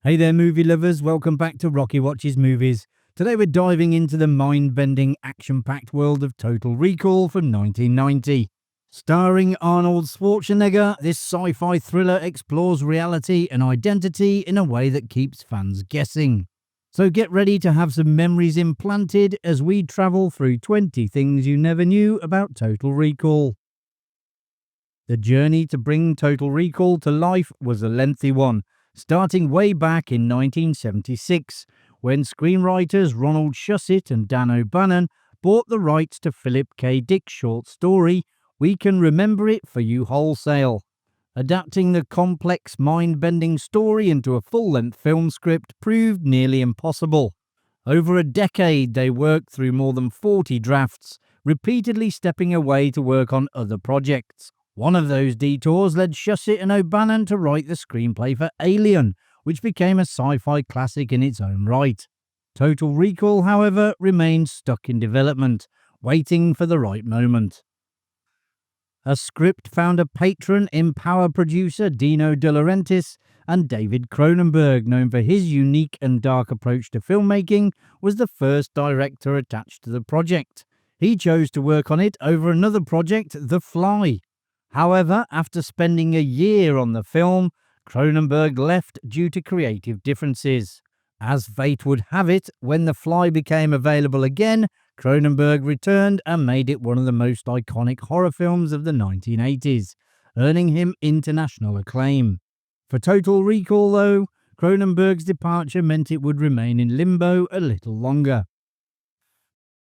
Hey there, movie lovers. Welcome back to Rocky Watches Movies. Today we're diving into the mind-bending, action-packed world of Total Recall from 1990. Starring Arnold Schwarzenegger, this sci-fi thriller explores reality and identity in a way that keeps fans guessing. So get ready to have some memories implanted as we travel through 20 things you never knew about Total Recall. The journey to bring Total Recall to life was a lengthy one, starting way back in 1976, when screenwriters Ronald Shusett and Dan O'Bannon bought the rights to Philip K. Dick's short story, We Can Remember It For You Wholesale. Adapting the complex, mind-bending story into a full-length film script proved nearly impossible. Over a decade, they worked through more than 40 drafts, repeatedly stepping away to work on other projects. One of those detours led Shusett and O'Bannon to write the screenplay for Alien, which became a sci-fi classic in its own right. Total Recall, however, remained stuck in development, waiting for the right moment. A script found a patron in power producer Dino De Laurentiis, and David Cronenberg, known for his unique and dark approach to filmmaking, was the first director attached to the project. He chose to work on it over another project, The Fly. However, after spending a year on the film, Cronenberg left due to creative differences. As fate would have it, when The Fly became available again, Cronenberg returned and made it one of the most iconic horror films of the 1980s, earning him international acclaim. For Total Recall, though, Cronenberg's departure meant it would remain in limbo a little longer.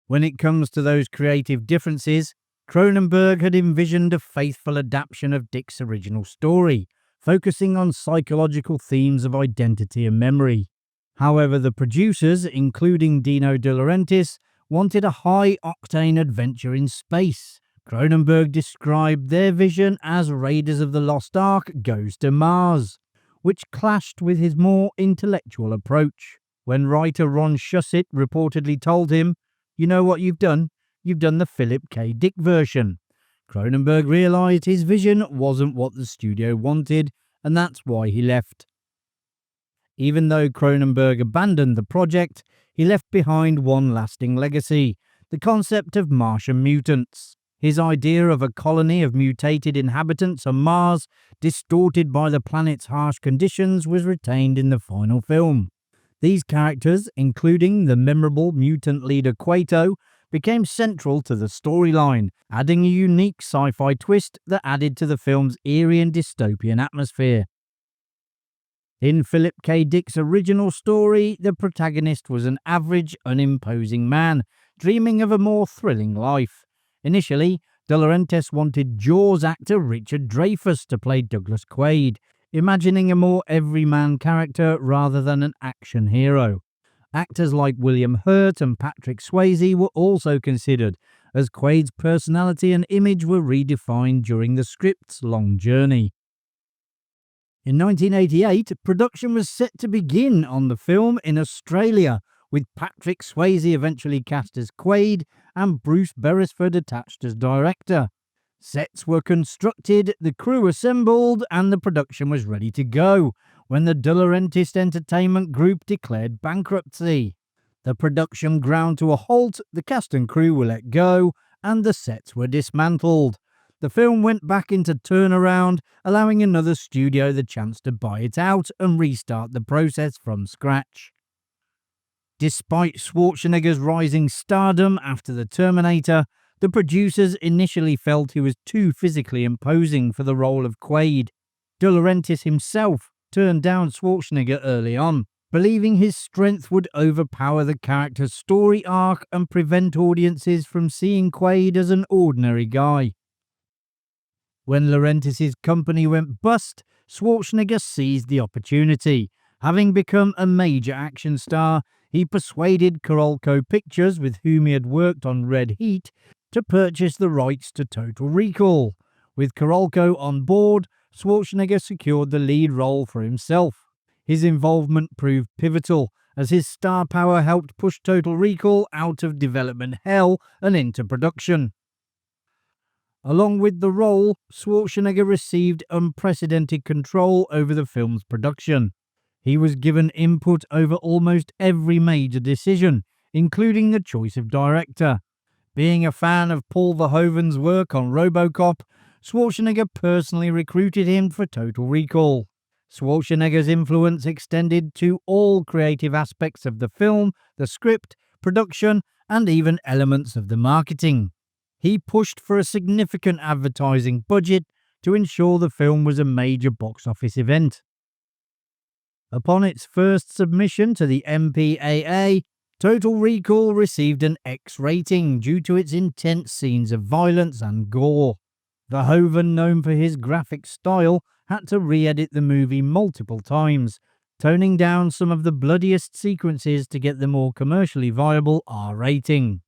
When it comes to those creative differences, Cronenberg had envisioned a faithful adaptation of Dick's original story, focusing on psychological themes of identity and memory. However, the producers, including Dino De Laurentiis, wanted a high-octane adventure in space. Cronenberg described their vision as Raiders of the Lost Ark Goes to Mars, which clashed with his more intellectual approach. When writer Ron Shusett reportedly told him, "You know what you've done? You've done the Philip K. Dick version," Cronenberg realized his vision wasn't what the studio wanted, and that's why he left. Even though Cronenberg abandoned the project, he left behind one lasting legacy: the concept of Martian mutants. His idea of a colony of mutated inhabitants on Mars, distorted by the planet's harsh conditions, was retained in the final film. These characters, including the memorable mutant leader Quato, became central to the storyline, adding a unique sci-fi twist that added to the film's eerie and dystopian atmosphere. In Philip K. Dick's original story, the protagonist was an average, unimposing man, dreaming of a more thrilling life. Initially, De Laurentiis wanted Jaws actor Richard Dreyfuss to play Douglas Quaid, imagining a more everyman character rather than an action hero. Actors like William Hurt and Patrick Swayze were also considered, as Quaid's personality and image were redefined during the script's long journey. In 1988, production was set to begin on the film in Australia, with Patrick Swayze eventually cast as Quaid and Bruce Beresford attached as director. Sets were constructed, the crew assembled, and the production was ready to go when the De Laurentiis Entertainment Group declared bankruptcy. The production ground to a halt, the cast and crew were let go, and the sets were dismantled. The film went back into turnaround, allowing another studio the chance to buy it out and restart the process from scratch. Despite Schwarzenegger's rising stardom after The Terminator, the producers initially felt he was too physically imposing for the role of Quaid. De Laurentiis himself turned down Schwarzenegger early on, believing his strength would overpower the character's story arc and prevent audiences from seeing Quaid as an ordinary guy. When Laurentiis' company went bust, Schwarzenegger seized the opportunity. Having become a major action star, he persuaded Carolco Pictures, with whom he had worked on Red Heat, to purchase the rights to Total Recall. With Carolco on board, Schwarzenegger secured the lead role for himself. His involvement proved pivotal, as his star power helped push Total Recall out of development hell and into production. Along with the role, Schwarzenegger received unprecedented control over the film's production. He was given input over almost every major decision, including the choice of director. Being a fan of Paul Verhoeven's work on RoboCop, Schwarzenegger personally recruited him for Total Recall. Schwarzenegger's influence extended to all creative aspects of the film, the script, production, and even elements of the marketing. He pushed for a significant advertising budget to ensure the film was a major box office event. Upon its first submission to the MPAA, Total Recall received an X rating due to its intense scenes of violence and gore. Verhoeven, known for his graphic style, had to re-edit the movie multiple times, toning down some of the bloodiest sequences to get the more commercially viable R rating.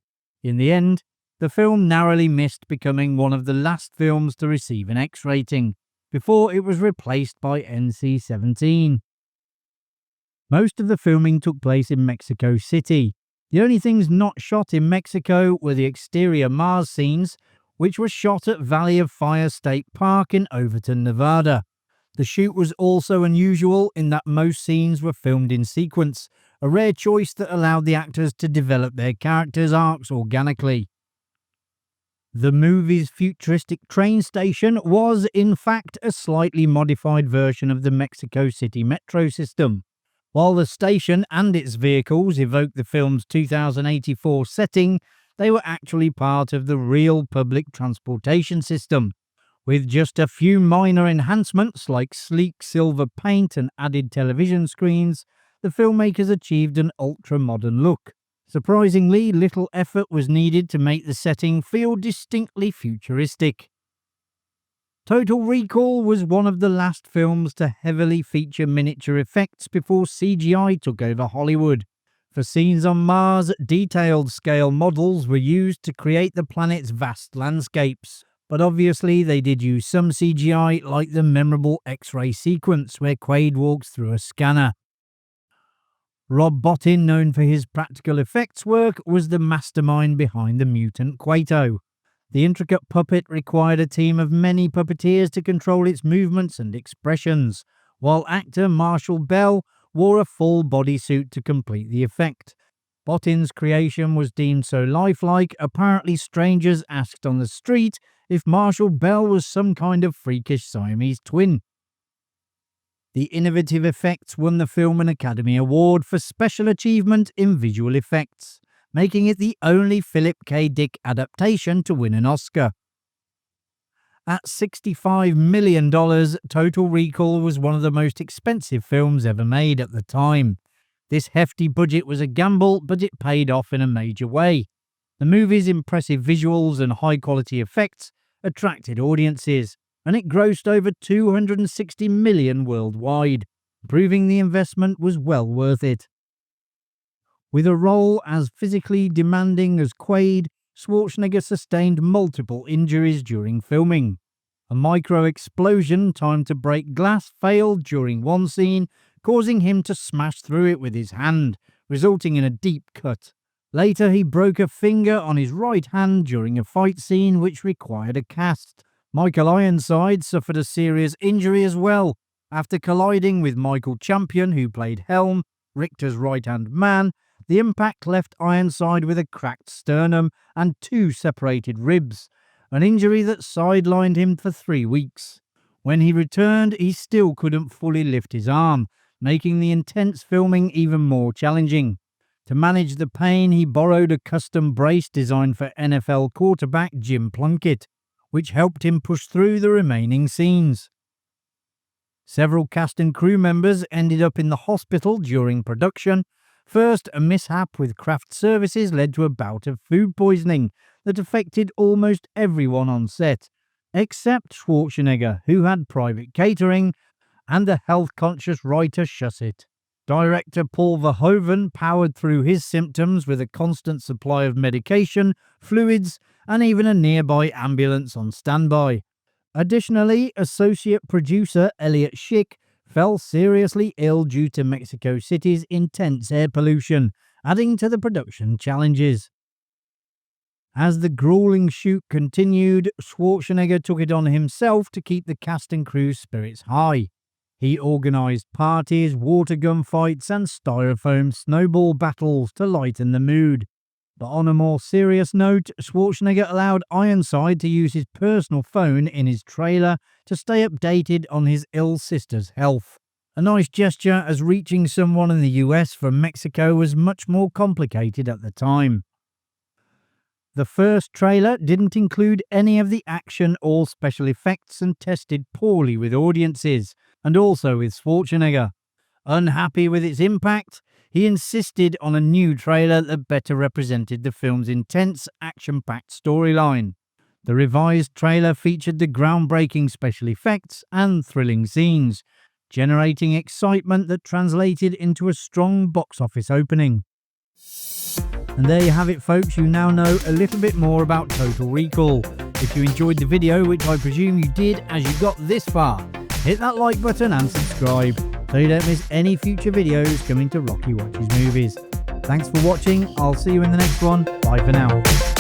In the end, the film narrowly missed becoming one of the last films to receive an X rating, before it was replaced by NC-17. Most of the filming took place in Mexico City. The only things not shot in Mexico were the exterior Mars scenes, which were shot at Valley of Fire State Park in Overton, Nevada. The shoot was also unusual in that most scenes were filmed in sequence, a rare choice that allowed the actors to develop their characters' arcs organically. The movie's futuristic train station was, in fact, a slightly modified version of the Mexico City metro system. While the station and its vehicles evoke the film's 2084 setting, they were actually part of the real public transportation system. With just a few minor enhancements like sleek silver paint and added television screens, the filmmakers achieved an ultra-modern look. Surprisingly, little effort was needed to make the setting feel distinctly futuristic. Total Recall was one of the last films to heavily feature miniature effects before CGI took over Hollywood. For scenes on Mars, detailed scale models were used to create the planet's vast landscapes. But obviously they did use some CGI, like the memorable X-ray sequence where Quaid walks through a scanner. Rob Bottin, known for his practical effects work, was the mastermind behind the mutant Quato. The intricate puppet required a team of many puppeteers to control its movements and expressions, while actor Marshall Bell wore a full bodysuit to complete the effect. Bottin's creation was deemed so lifelike, apparently strangers asked on the street if Marshall Bell was some kind of freakish Siamese twin. The innovative effects won the film an Academy Award for Special Achievement in Visual Effects, making it the only Philip K. Dick adaptation to win an Oscar. At $65 million, Total Recall was one of the most expensive films ever made at the time. This hefty budget was a gamble, but it paid off in a major way. The movie's impressive visuals and high-quality effects attracted audiences, and it grossed over $260 million worldwide, proving the investment was well worth it. With a role as physically demanding as Quaid, Schwarzenegger sustained multiple injuries during filming. A micro-explosion timed to break glass failed during one scene, causing him to smash through it with his hand, resulting in a deep cut. Later, he broke a finger on his right hand during a fight scene which required a cast. Michael Ironside suffered a serious injury as well. After colliding with Michael Champion, who played Helm, Richter's right-hand man, the impact left Ironside with a cracked sternum and 2 separated ribs, an injury that sidelined him for 3 weeks. When he returned, he still couldn't fully lift his arm, making the intense filming even more challenging. To manage the pain, he borrowed a custom brace designed for NFL quarterback Jim Plunkett, which helped him push through the remaining scenes. Several cast and crew members ended up in the hospital during production. First, a mishap with craft services led to a bout of food poisoning that affected almost everyone on set, except Schwarzenegger, who had private catering, and the health-conscious writer Shusett. Director Paul Verhoeven powered through his symptoms with a constant supply of medication, fluids, and even a nearby ambulance on standby. Additionally, associate producer Elliot Schick fell seriously ill due to Mexico City's intense air pollution, adding to the production challenges. As the grueling shoot continued, Schwarzenegger took it on himself to keep the cast and crew's spirits high. He organised parties, water gun fights, and styrofoam snowball battles to lighten the mood. But on a more serious note, Schwarzenegger allowed Ironside to use his personal phone in his trailer to stay updated on his ill sister's health. A nice gesture, as reaching someone in the US from Mexico was much more complicated at the time. The first trailer didn't include any of the action or special effects and tested poorly with audiences, and also with Schwarzenegger. Unhappy with its impact, he insisted on a new trailer that better represented the film's intense, action-packed storyline. The revised trailer featured the groundbreaking special effects and thrilling scenes, generating excitement that translated into a strong box office opening. And there you have it, folks. You now know a little bit more about Total Recall. If you enjoyed the video, which I presume you did as you got this far, hit that like button and subscribe so you don't miss any future videos coming to Rocky Watches Movies. Thanks for watching. I'll see you in the next one. Bye for now.